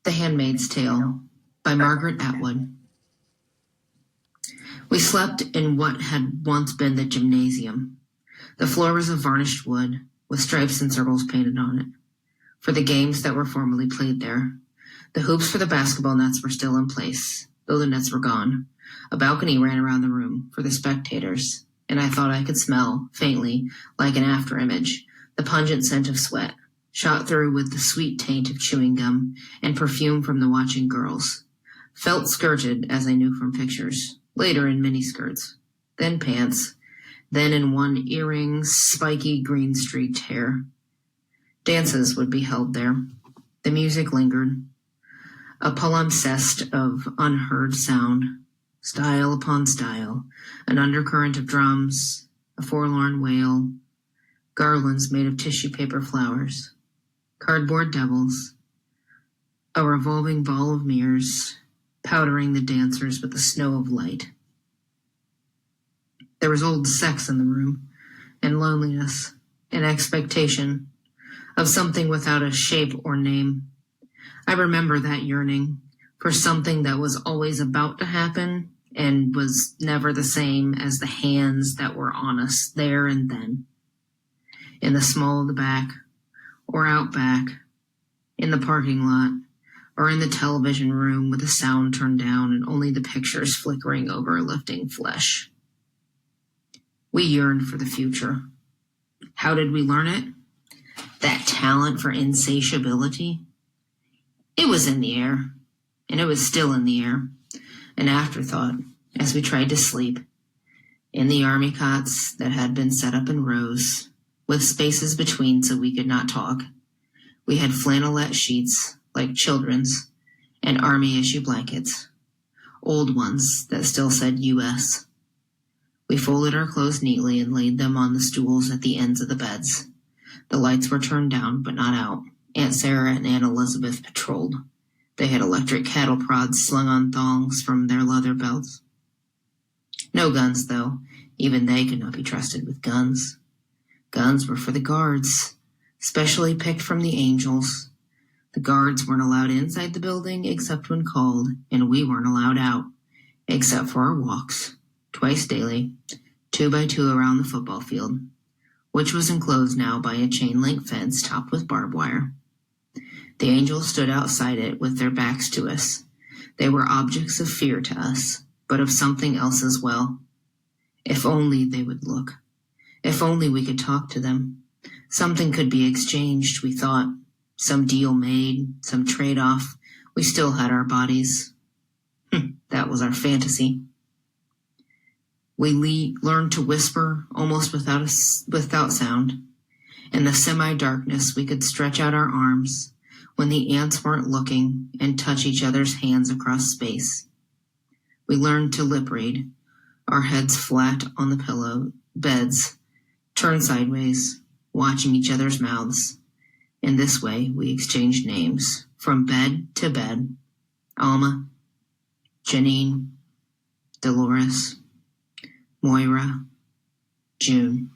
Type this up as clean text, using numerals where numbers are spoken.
The Handmaid's Tale by Margaret Atwood. We slept in what had once been the gymnasium. The floor was of varnished wood, with stripes and circles painted on it, for the games that were formerly played there. The hoops for the basketball nets were still in place, though the nets were gone. A balcony ran around the room for the spectators, and I thought I could smell, faintly, like an after-image, the pungent scent of sweat, shot through with the sweet taint of chewing gum and perfume from the watching girls. Felt skirted, as I knew from pictures, later in miniskirts, then pants, then in one earrings, spiky green-streaked hair. Dances would be held there. The music lingered. A palimpsest of unheard sound, style upon style, an undercurrent of drums, a forlorn wail, garlands made of tissue paper flowers, cardboard devils, a revolving ball of mirrors, powdering the dancers with the snow of light. There was old sex in the room, and loneliness, and expectation of something without a shape or name. I remember that yearning for something that was always about to happen and was never the same as the hands that were on us there and then. In the small of the back, or out back, in the parking lot, or in the television room with the sound turned down and only the pictures flickering over lifting flesh. We yearned for the future. How did we learn it? That talent for insatiability? It was in the air, and it was still in the air, an afterthought as we tried to sleep, in the army cots that had been set up in rows, with spaces between so we could not talk. We had flannelette sheets, like children's, and army-issue blankets, old ones that still said U.S. We folded our clothes neatly and laid them on the stools at the ends of the beds. The lights were turned down, but not out. Aunt Sarah and Aunt Elizabeth patrolled. They had electric cattle prods slung on thongs from their leather belts. No guns, though. Even they could not be trusted with guns. Guns were for the guards, specially picked from the angels. The guards weren't allowed inside the building except when called, and we weren't allowed out, except for our walks, twice daily, 2 by 2 around the football field, which was enclosed now by a chain-link fence topped with barbed wire. The angels stood outside it with their backs to us. They were objects of fear to us, but of something else as well. If only they would look. If only we could talk to them. Something could be exchanged, we thought. Some deal made, some trade-off. We still had our bodies. That was our fantasy. We learned to whisper almost without sound. In the semi-darkness, we could stretch out our arms when the ants weren't looking and touch each other's hands across space. We learned to lip read, our heads flat on the pillow beds, turned sideways, watching each other's mouths. In this way, we exchanged names, from bed to bed. Alma, Janine, Dolores, Moira, June.